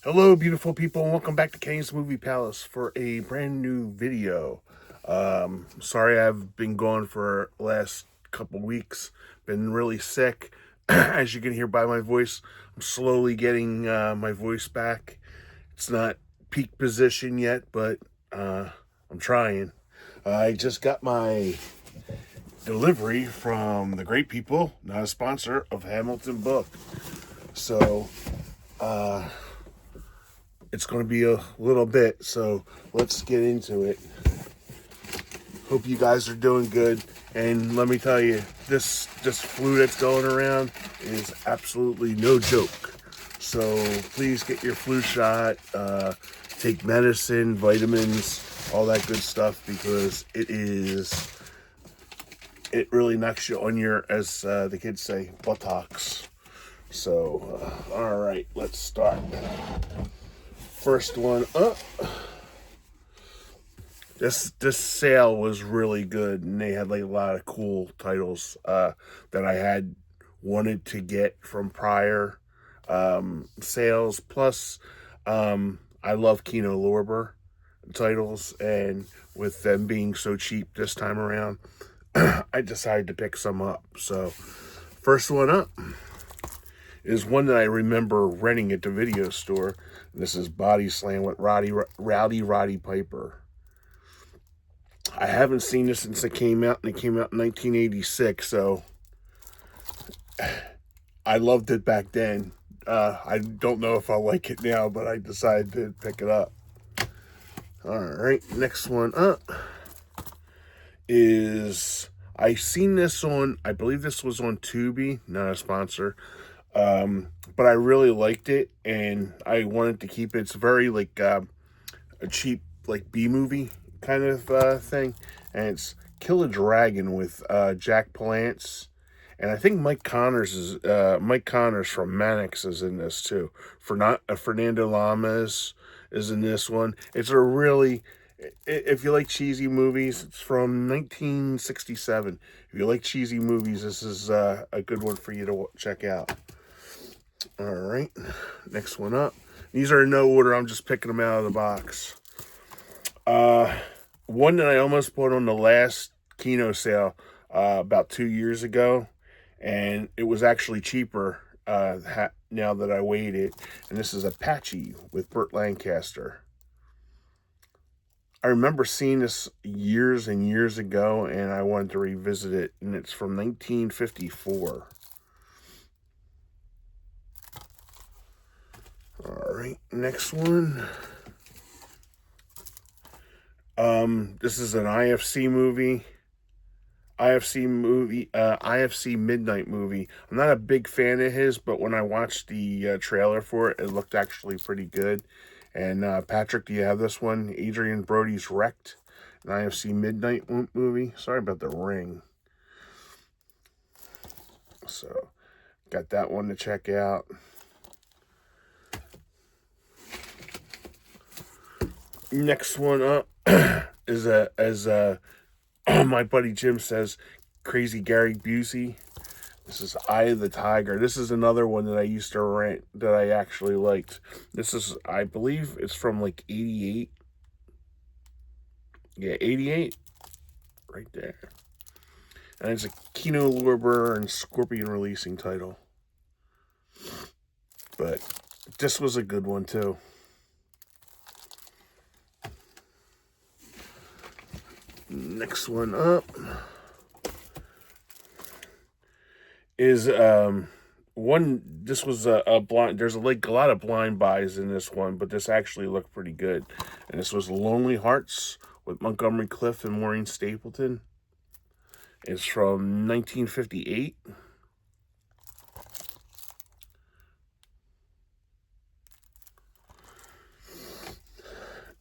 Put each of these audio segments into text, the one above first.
Hello, beautiful people, and welcome back to Kenny's Movie Palace for a brand new video. Sorry I've been gone for the last couple weeks. Been really sick. As you can hear by my voice, I'm slowly getting my voice back. It's not peak position yet, but I'm trying. I just got my delivery from the great people, not a sponsor, of Hamilton Book. So, it's going to be a little bit, so let's get into it. Hope you guys are doing good, and let me tell you, this flu that's going around is absolutely no joke. So please get your flu shot, take medicine, vitamins, all that good stuff, because it really knocks you on your, as the kids say, buttocks. So all right, let's start. First one up. This sale was really good, and they had like a lot of cool titles that I had wanted to get from prior sales. Plus, I love Kino Lorber titles, and with them being so cheap this time around, I decided to pick some up. So, first one up is one that I remember renting at the video store. This is Body Slam with Roddy Piper. I haven't seen this since it came out, and it came out in 1986, so I loved it back then. I don't know if I'll like it now, but I decided to pick it up. All right, next one up is I seen this on, I believe this was on Tubi, not a sponsor, but I really liked it, and I wanted to keep it. It's very like a cheap like B movie kind of thing, and it's Kill a Dragon with Jack Palance, and I think Mike Connors from Mannix is in this too. Fernando Lamas is in this one. It's a really, if you like cheesy movies, it's from 1967. If you like cheesy movies, this is a good one for you to check out. All right, next one up. These are in no order. I'm just picking them out of the box. One that I almost bought on the last Kino sale about 2 years ago, and it was actually cheaper now that I weighed it. And this is Apache with Burt Lancaster. I remember seeing this years and years ago, and I wanted to revisit it, and it's from 1954. All right, next one. This is an IFC movie. IFC Midnight movie. I'm not a big fan of his, but when I watched the trailer for it, it looked actually pretty good. And Patrick, do you have this one? Adrian Brody's Wrecked, an IFC Midnight movie. Sorry about the ring. So, got that one to check out. Next one up is my buddy Jim says, Crazy Gary Busey. This is Eye of the Tiger. This is another one that I used to rent that I actually liked. This is, I believe it's from like 88. Yeah, 88. Right there. And it's a Kino Lorber and Scorpion releasing title. But this was a good one too. Next one up is one. This was a blind. There's like a lot of blind buys in this one, but this actually looked pretty good. And this was Lonely Hearts with Montgomery Clift and Maureen Stapleton. It's from 1958.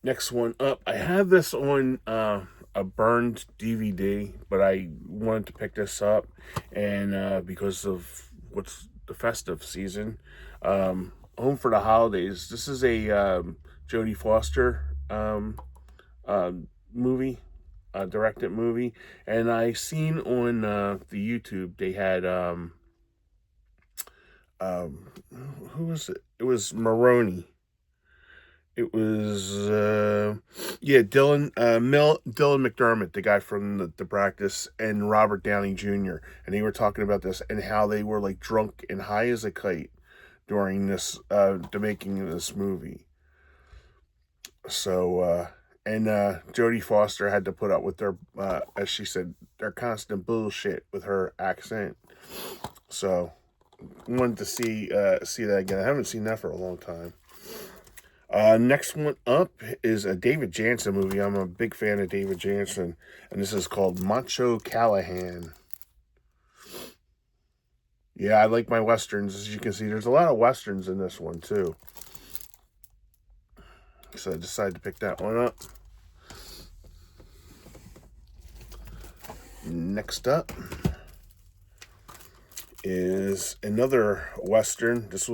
Next one up, I have this on a burned DVD, but I wanted to pick this up, and because of what's the festive season, Home for the Holidays. This is a Jodie Foster uh, movie, directed movie, and I seen on the YouTube they had um, who was it? It was Maroney. It was, yeah, Dylan McDermott, the guy from the Practice, and Robert Downey Jr. And they were talking about this and how they were like drunk and high as a kite during the making of this movie. So, and Jodie Foster had to put up with their, as she said, their constant bullshit with her accent. So, wanted to see that again. I haven't seen that for a long time. Next one up is a David Jansen movie. I'm a big fan of David Jansen, and this is called Macho Callahan. Yeah, I like my westerns. As you can see, there's a lot of westerns in this one too. So I decided to pick that one up. Next up is another western. This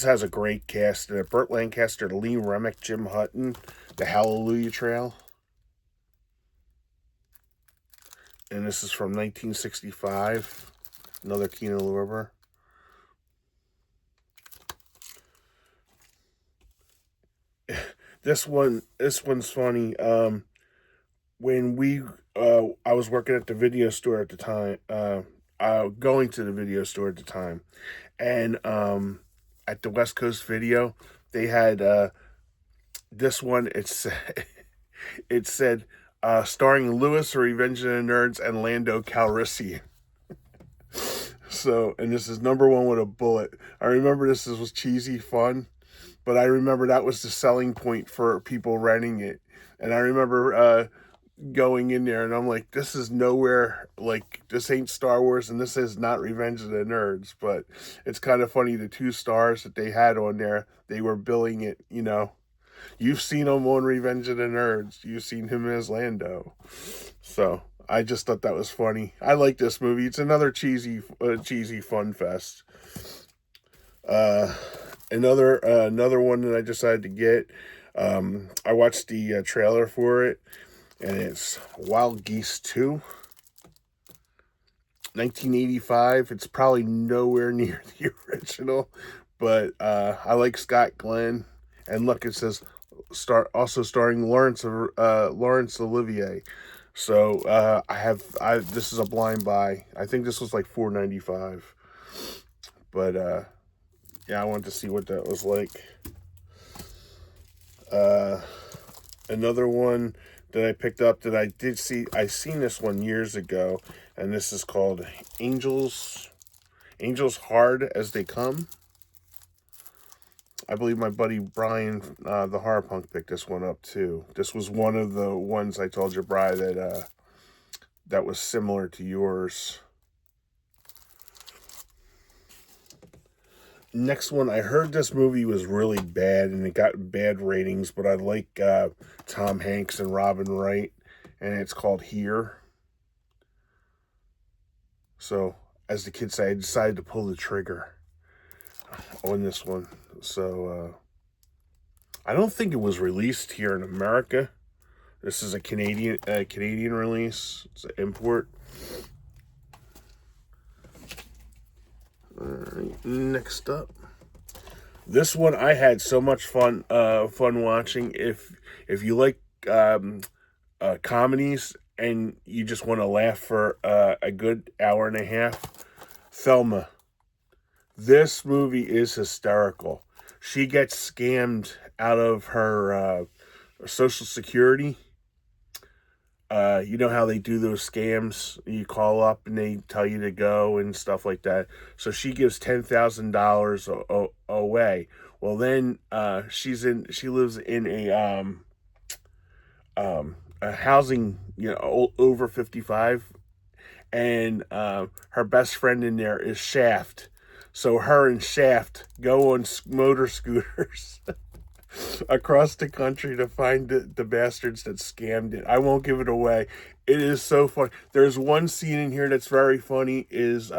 has a great cast: Burt Lancaster, Lee Remick, Jim Hutton, The Hallelujah Trail, and this is from 1965. Another Kino Lorber. This one's funny. When I was working at the video store at the time. Going to the video store at the time, and at the West Coast Video, they had this one. It said starring Louis, Revenge of the Nerds, and Lando Calrissian. So, and this is number one with a bullet. I remember this was cheesy fun, but I remember that was the selling point for people renting it. And I remember going in there and I'm like, this is nowhere, like, this ain't Star Wars and this is not Revenge of the Nerds. But it's kind of funny, the 2 stars that they had on there, they were billing it, you've seen him on Revenge of the Nerds, you've seen him as Lando. So I just thought that was funny. I like this movie. It's another cheesy fun fest. Another one that I decided to get. I watched the trailer for it, and it's Wild Geese 2. 1985. It's probably nowhere near the original, but I like Scott Glenn. And look, it says also starring Laurence Olivier. So this is a blind buy. I think this was like $4.95. But yeah, I wanted to see what that was like. Another one that I picked up that I seen this one years ago, and this is called Angels Hard as They Come. I believe my buddy Brian, the Horror Punk, picked this one up too. This was one of the ones I told your bride that was similar to yours. Next one, I heard this movie was really bad and it got bad ratings, but I like Tom Hanks and Robin Wright, and it's called Here. So, as the kids say, I decided to pull the trigger on this one. So, I don't think it was released here in America. This is a Canadian release. It's an import. All right, next up. This one I had so much fun watching. If you like comedies and you just want to laugh for a good hour and a half, Thelma. This movie is hysterical. She gets scammed out of her Social Security. You know how they do those scams? You call up and they tell you to go and stuff like that. So she gives $10,000 away. Well, then she lives in a housing, over 55, and her best friend in there is Shaft. So her and Shaft go on motor scooters across the country to find the bastards that scammed it. I won't give it away. It is so funny. There's one scene in here that's very funny. Is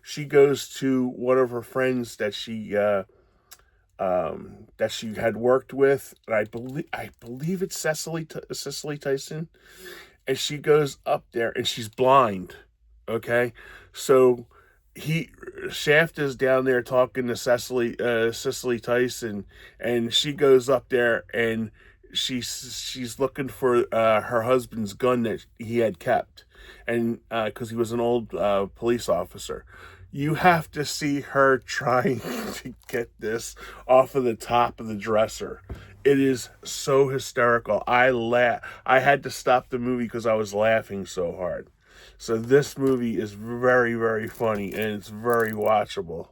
she goes to one of her friends that she had worked with, and I believe it's Cicely Tyson, and she goes up there and she's blind. Okay, so he Shaft is down there talking to Cicely Tyson, and she goes up there and she's looking for her husband's gun that he had kept, and because he was an old police officer. You have to see her trying to get this off of the top of the dresser. It is so hysterical. I had to stop the movie because I was laughing so hard. So this movie is very, very funny, and it's very watchable.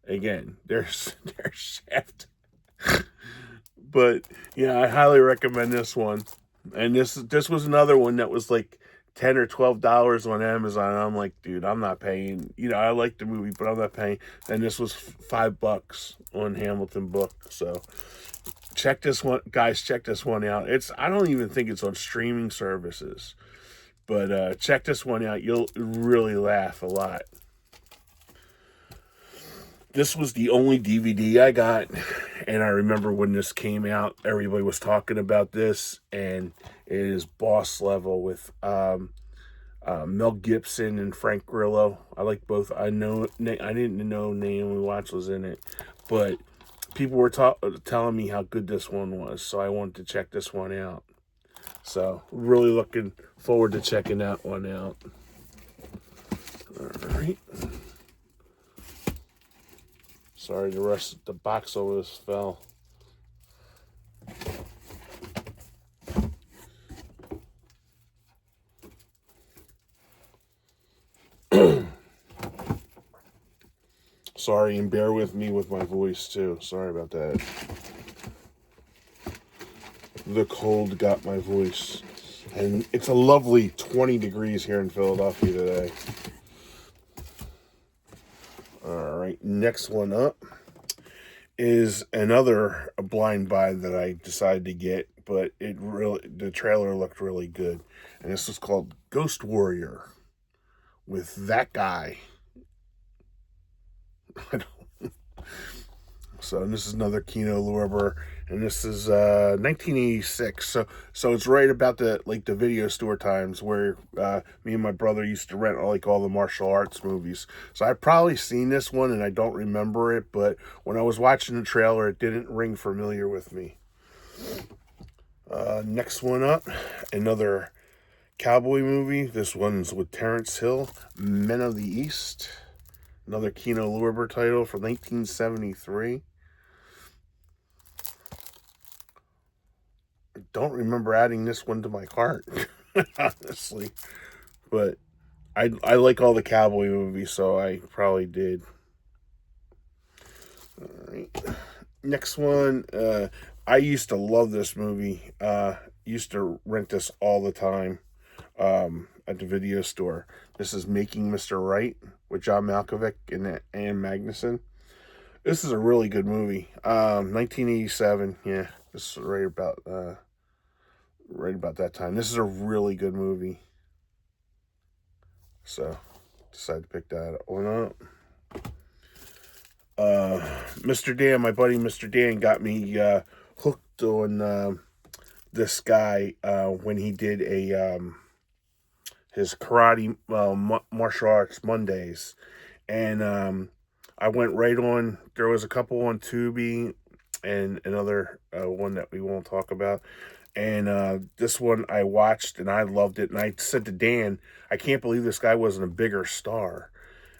Again, there's Shaft, but yeah, I highly recommend this one. And this was another one that was like $10 or $12 on Amazon. I'm like, dude, I'm not paying. I like the movie, but I'm not paying. And this was $5 on Hamilton Book. So check this one, guys. Check this one out. I don't even think it's on streaming services. But check this one out. You'll really laugh a lot. This was the only DVD I got. And I remember when this came out, everybody was talking about this. And it is Boss Level with Mel Gibson and Frank Grillo. I like both. I didn't know Naomi Watts was in it. But people were telling me how good this one was. So I wanted to check this one out. So, really looking forward to checking that one out. All right. Sorry, the rest of the box always fell. Sorry, and bear with me with my voice, too. Sorry about that. The cold got my voice. And it's a lovely 20 degrees here in Philadelphia today. All right, next one up is another blind buy that I decided to get, but the trailer looked really good. And this is called Ghost Warrior with that guy. So this is another Kino Lorber, and this is 1986. So it's right about the video store times where me and my brother used to rent all the martial arts movies. So I've probably seen this one and I don't remember it, but when I was watching the trailer, it didn't ring familiar with me. Next one up, another cowboy movie. This one's with Terrence Hill, Men of the East. Another Kino Lorber title from 1973. I don't remember adding this one to my cart, honestly. But I like all the cowboy movies, so I probably did. All right. Next one. I used to love this movie. Used to rent this all the time at the video store. This is Making Mr. Right with John Malkovich and Ann Magnuson. This is a really good movie. 1987. Yeah, this is right about that time. This is a really good movie. So, decided to pick that one up. Mr. Dan, my buddy Mr. Dan, got me hooked on this guy when he did his karate martial arts Mondays, and I went right on. There was a couple on Tubi and another one that we won't talk about. And this one I watched and I loved it. And I said to Dan, I can't believe this guy wasn't a bigger star.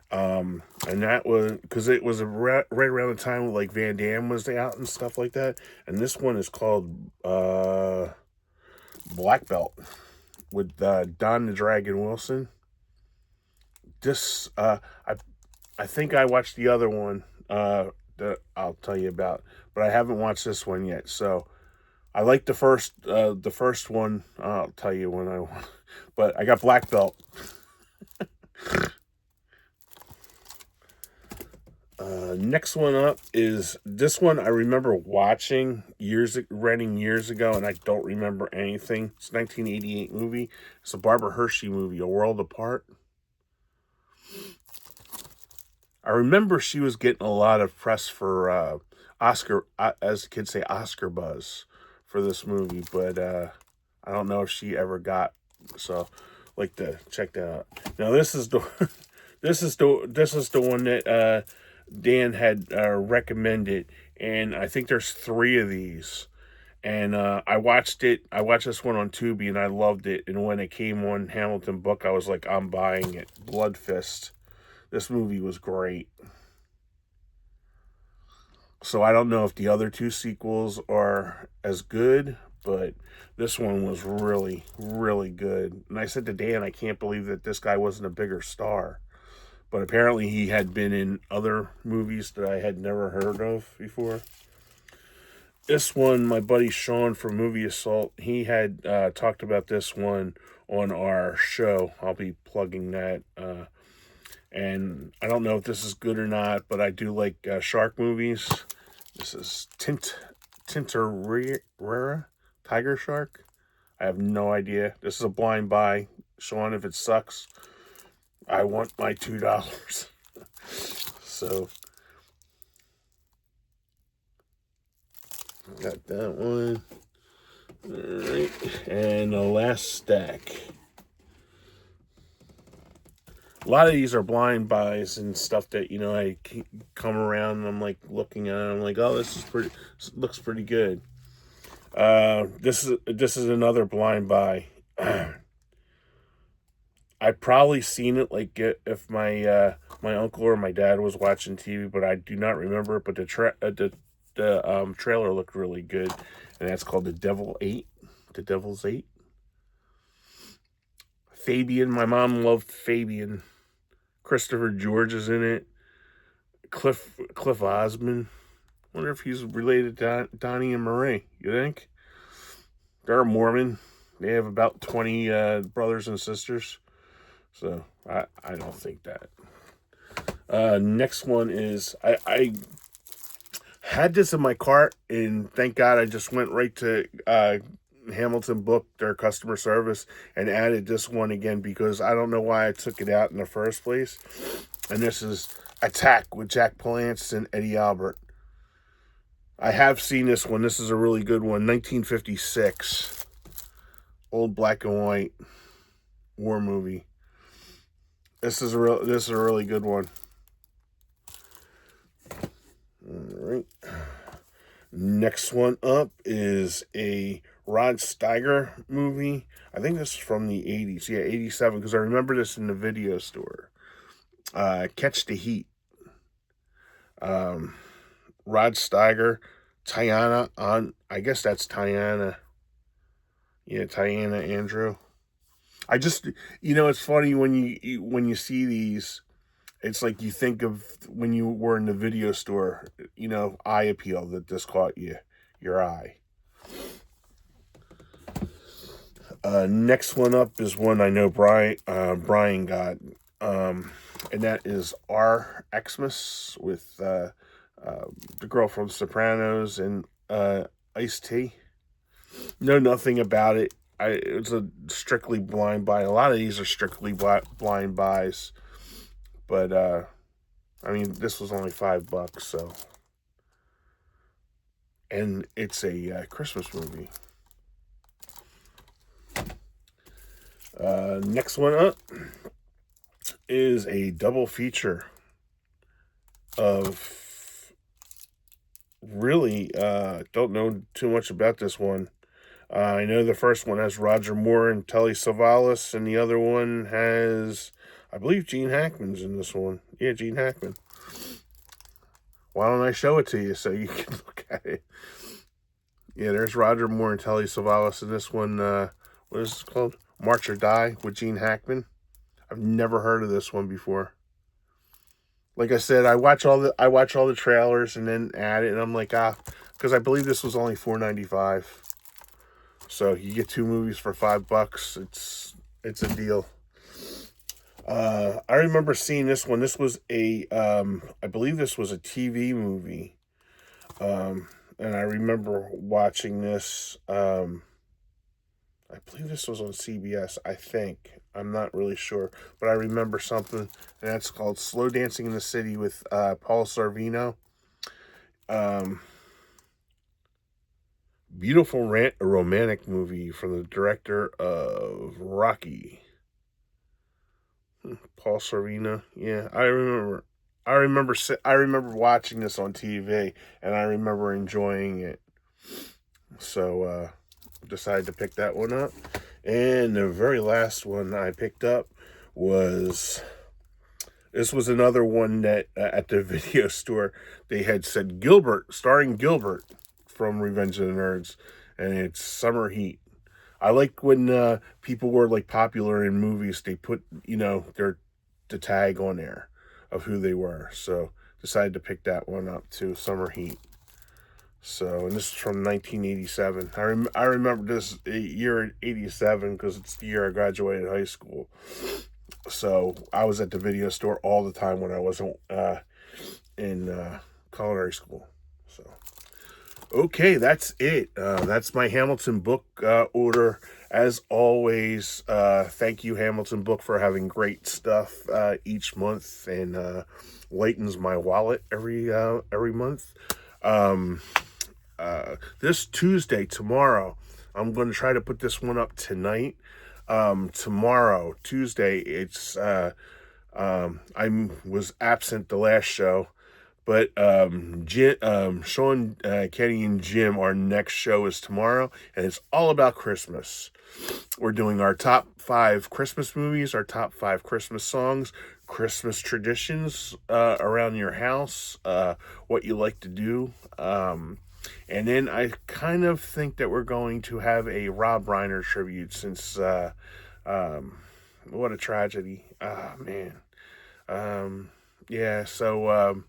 And that was because it was right around the time Van Damme was out and stuff like that. And this one is called Black Belt with Don the Dragon Wilson. This I think I watched the other one that I'll tell you about, but I haven't watched this one yet. So I like the first one. I'll tell you when I want, but I got Black Belt. Next one up is this one I remember renting years ago, and I don't remember anything. It's a 1988 movie. It's a Barbara Hershey movie, A World Apart. I remember she was getting a lot of press for Oscar, as the kids say, Oscar buzz for this movie, but I don't know if she ever got. So, like to check that out. Now this is the this is the one that Dan had recommended, and I think there's three of these. And I watched it. I watched this one on Tubi, and I loved it. And when it came on Hamilton Book, I was like, I'm buying it. Blood Fist. This movie was great. So I don't know if the other two sequels are as good, but this one was really, really good. And I said to Dan, I can't believe that this guy wasn't a bigger star. But apparently he had been in other movies that I had never heard of before. This one, my buddy Sean from Movie Assault, he had talked about this one on our show. I'll be plugging that. And I don't know if this is good or not, but I do like shark movies. This is Tintorera, Tiger Shark. I have no idea. This is a blind buy. Sean, if it sucks, I want my $2. So, got that one. Alright. And the last stack. A lot of these are blind buys and stuff that, I come around and I'm like looking at it. I'm like, oh, looks pretty good. This is another blind buy. I've probably seen it like if my my uncle or my dad was watching TV, but I do not remember it. But the trailer looked really good, and that's called The Devil 8. The Devil's 8. Fabian, my mom loved Fabian. Christopher George is in it. Cliff Osmond. Wonder if he's related to Donnie and Marie. You think? They're Mormon. They have about 20 brothers and sisters. So I don't think that. Next one is I had this in my cart, and thank God I just went right to Hamilton Book, their customer service, and added this one again because I don't know why I took it out in the first place. And this is Attack with Jack Palance and Eddie Albert. I have seen this one. This is a really good one. 1956. Old black and white war movie. This is a really good one. All right. Next one up is a Rod Steiger movie. I think this is from the 80s. Yeah, 87, because I remember this in the video store. Catch the Heat. Rod Steiger, Tiana I guess that's Tiana. Yeah, Tiana Andrew. I just, it's funny when you see these, it's like you think of when you were in the video store, eye appeal, that this caught your eye. Next one up is one I know Brian got, and that is Our Xmas with the girl from Sopranos and Ice-T. Know nothing about it. It's a strictly blind buy. A lot of these are strictly blind buys, but this was only $5, so. And it's a Christmas movie. Next one up is a double feature of really don't know too much about this one. I know the first one has Roger Moore and Telly Savalas, and the other one has, I believe, Gene Hackman's in this one. Yeah, Gene Hackman. Why don't I show it to you so you can look at it? Yeah, there's Roger Moore and Telly Savalas in this one. What is it called? March or Die with Gene Hackman. I've never heard of this one before. Like I said, I watch all the trailers and then add it, and I'm like, because I believe this was only $4.95. So you get two movies for $5. It's a deal. I remember seeing this one. This was I believe this was a TV movie. And I remember watching this. I believe this was on CBS, I think. I'm not really sure. But I remember something, and that's called Slow Dancing in the City with Paul Sorvino. Beautiful romantic movie from the director of Rocky. Paul Sorvino. Yeah, I remember. I remember watching this on TV, and I remember enjoying it. So decided to pick that one up. And the very last one I picked up was this was another one that at the video store they had said Gilbert, starring Gilbert from Revenge of the Nerds, and it's Summer Heat. I like when people were like popular in movies, they put the tag on there of who they were. So decided to pick that one up too, Summer Heat. So, and this is from 1987. I remember this year 87 because it's the year I graduated high school. So I was at the video store all the time when I wasn't in culinary school. So, okay, that's it. That's my Hamilton book order. As always, thank you, Hamilton Book, for having great stuff each month and lightens my wallet every month. This Tuesday, tomorrow, I'm going to try to put this one up tonight. Tomorrow, Tuesday, it's I was absent the last show, but Sean, Kenny, and Jim, our next show is tomorrow, and it's all about Christmas. We're doing our top 5 Christmas movies, our top 5 Christmas songs, Christmas traditions around your house, what you like to do. And then I kind of think that we're going to have a Rob Reiner tribute since, what a tragedy. Ah, man. Yeah, so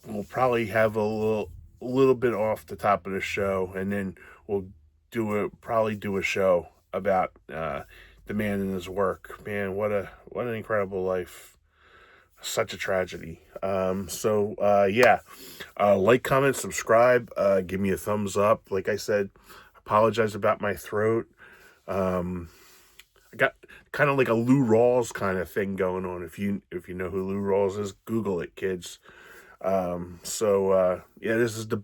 we'll probably have a little bit off the top of the show, and then we'll probably do a show about the man and his work. Man, what an incredible life. Such a tragedy. Yeah. Like, comment, subscribe, give me a thumbs up. Like I said, apologize about my throat. I got kind of like a Lou Rawls kind of thing going on. If you know who Lou Rawls is, Google it, kids. Yeah, this is the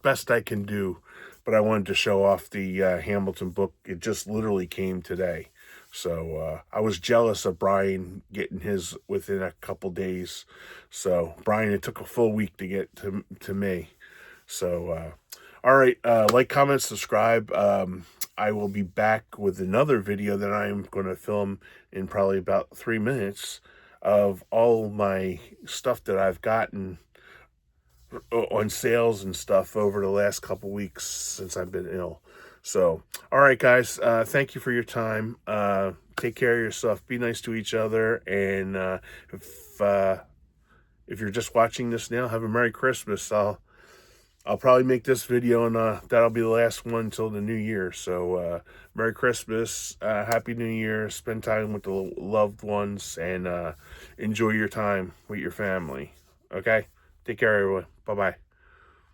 best I can do, but I wanted to show off the Hamilton book. It just literally came today. So I was jealous of Brian getting his within a couple days. So Brian, it took a full week to get to me. So all right, like, comment, subscribe. I will be back with another video that I'm going to film in probably about 3 minutes of all my stuff that I've gotten on sales and stuff over the last couple weeks since I've been ill. So, all right, guys, thank you for your time. Take care of yourself. Be nice to each other. And if you're just watching this now, have a Merry Christmas. I'll probably make this video, and that'll be the last one until the new year. So, Merry Christmas, Happy New Year. Spend time with the loved ones, and enjoy your time with your family. Okay? Take care, everyone. Bye-bye.